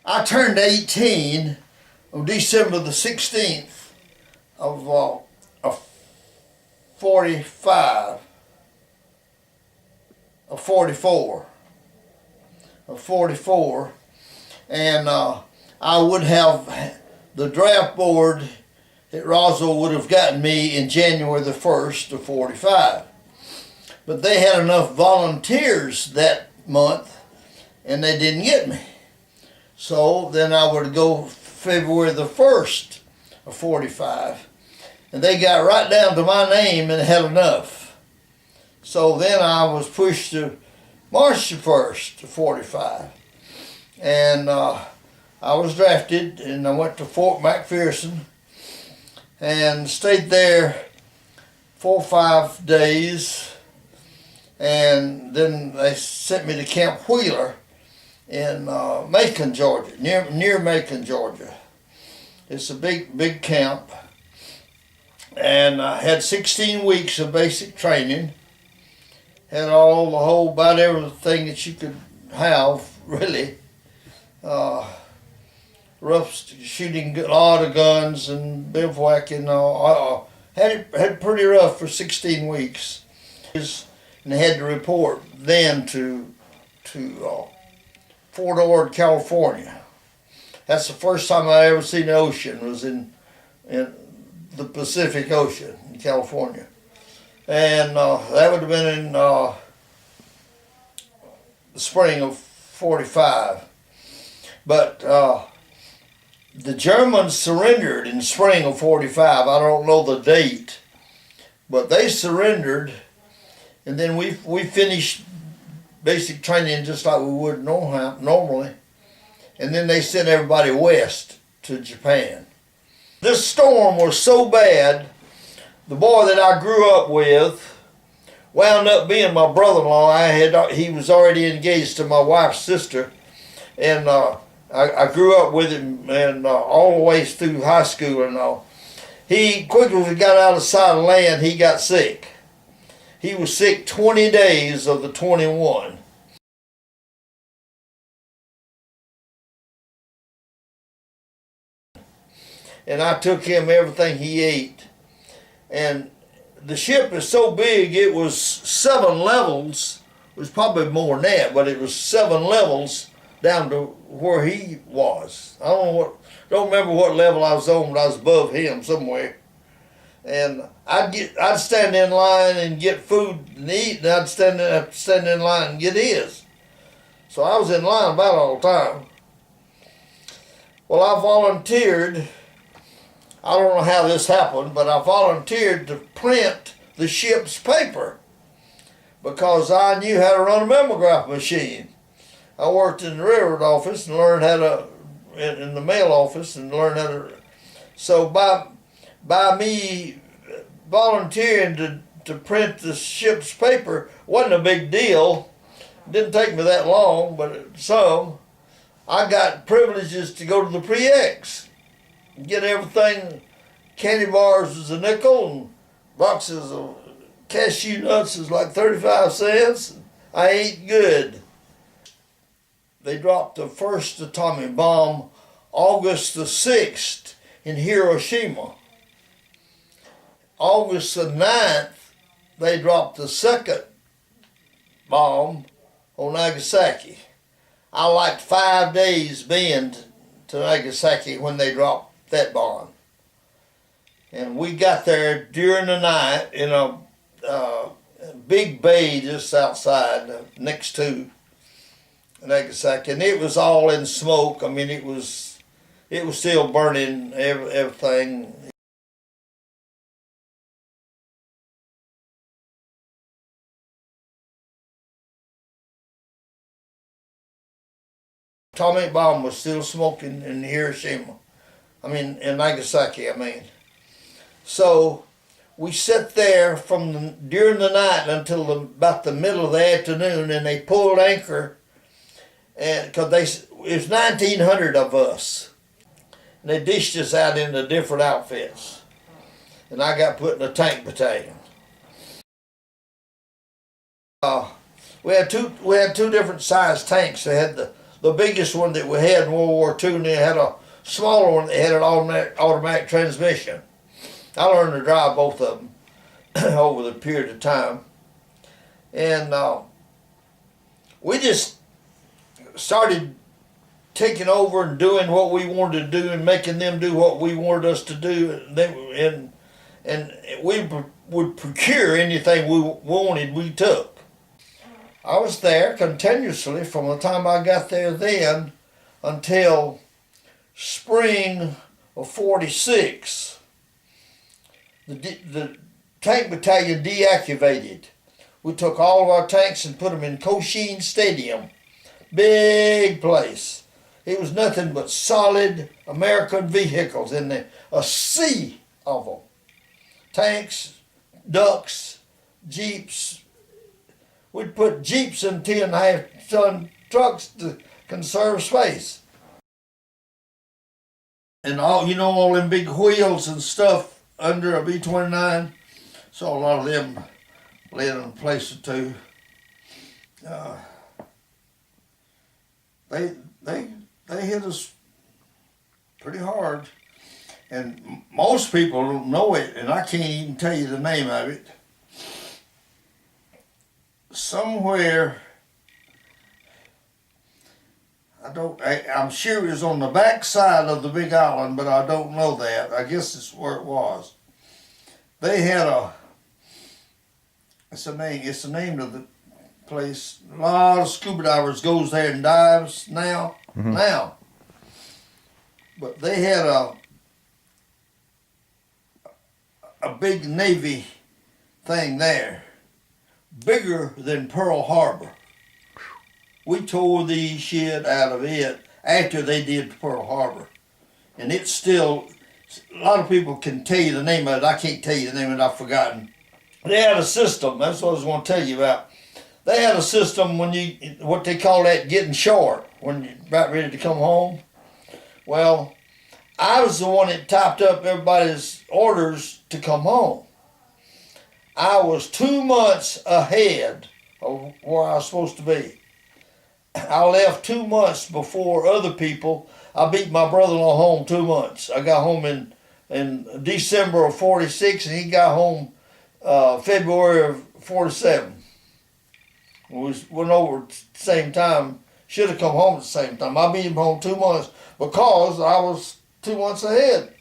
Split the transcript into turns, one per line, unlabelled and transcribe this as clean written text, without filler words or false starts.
I turned 18 on December the 16th of 45, of 44, of 44, and I would have, the draft board at Roswell would have gotten me in January the 1st of 45. But they had enough volunteers that month and they didn't get me. So then I would go February the 1st of 45. And they got right down to my name and had enough. So then I was pushed to March the 1st of 45. And I was drafted and I went to Fort McPherson and stayed there 4 or 5 days. And then they sent me to Camp Wheeler in Macon, Georgia, near Macon, Georgia. It's a big camp. And I had 16 weeks of basic training. Had about everything that you could have, really. Rough shooting, a lot of guns and bivouacking. Had it pretty rough for 16 weeks. And I had to report then to Fort Ord, California. That's the first time I ever seen the ocean, was in the Pacific Ocean in California. And that would have been in the spring of 45. But the Germans surrendered in spring of 45. I don't know the date, but they surrendered. And then we finished basic training just like we would normally. And then they sent everybody west to Japan. This storm was so bad, the boy that I grew up with wound up being my brother-in-law. He was already engaged to my wife's sister. And I grew up with him and all the way through high school and all. He quickly, as we got out of sight of land, he got sick. He was sick 20 days of the 21. And I took him everything he ate. And the ship is so big, it was 7 levels. It was probably more than that, but it was 7 levels down to where he was. Don't remember what level I was on, but I was above him somewhere. And I'd stand in line and get food and eat, and I'd stand in line and get his. So I was in line about all the time. Well, I volunteered. I don't know how this happened, but I volunteered to print the ship's paper because I knew how to run a mimeograph machine. I worked in the railroad office and learned how to, in the mail office, and learned how to. So by me volunteering to print the ship's paper wasn't a big deal. It didn't take me that long, but some. I got privileges to go to the pre-X, get everything. Candy bars was a nickel, and boxes of cashew nuts was like 35 cents. I ate good. They dropped the first atomic bomb August the 6th in Hiroshima. August the 9th, they dropped the second bomb on Nagasaki. I liked 5 days being to Nagasaki when they dropped that bomb. And we got there during the night in a big bay just outside, next to Nagasaki, and it was all in smoke. I mean, it was still burning everything. Atomic bomb was still smoking in Hiroshima. In Nagasaki, So we sat there during the night until about the middle of the afternoon, and they pulled anchor, and because it was 1,900 of us, and they dished us out into different outfits, and I got put in a tank battalion. We had two different size tanks. They had the the biggest one that we had in World War II, and they had a smaller one that had an automatic transmission. I learned to drive both of them over the period of time. And we just started taking over and doing what we wanted to do and making them do what we wanted us to do. And we would procure anything we wanted, we took. I was there continuously from the time I got there then until spring of '46. The tank battalion deactivated. We took all of our tanks and put them in Cochin Stadium. Big place. It was nothing but solid American vehicles in there. A sea of them. Tanks, ducks, jeeps. We'd put jeeps in 10.5-ton trucks to conserve space. And all, all them big wheels and stuff under a B-29. Saw a lot of them laying in a place or two. They hit us pretty hard. And most people don't know it, and I can't even tell you the name of it. Somewhere, I'm sure it was on the back side of the big island, but I don't know that. I guess it's where it was. They had it's the name of the place. A lot of scuba divers goes there and dives now. But they had a big Navy thing there, bigger than Pearl Harbor. We tore the shit out of it after they did Pearl Harbor. And it's still, a lot of people can tell you the name of it. I can't tell you the name of it, I've forgotten. They had a system, that's what I was going to tell you about. They had a system when what they call that getting short, when you're about ready to come home. Well, I was the one that typed up everybody's orders to come home. I was 2 months ahead of where I was supposed to be. I left 2 months before other people. I beat my brother-in-law home 2 months. I got home in December of '46, and he got home February of '47. We went over at the same time. Should have come home at the same time. I beat him home 2 months because I was 2 months ahead.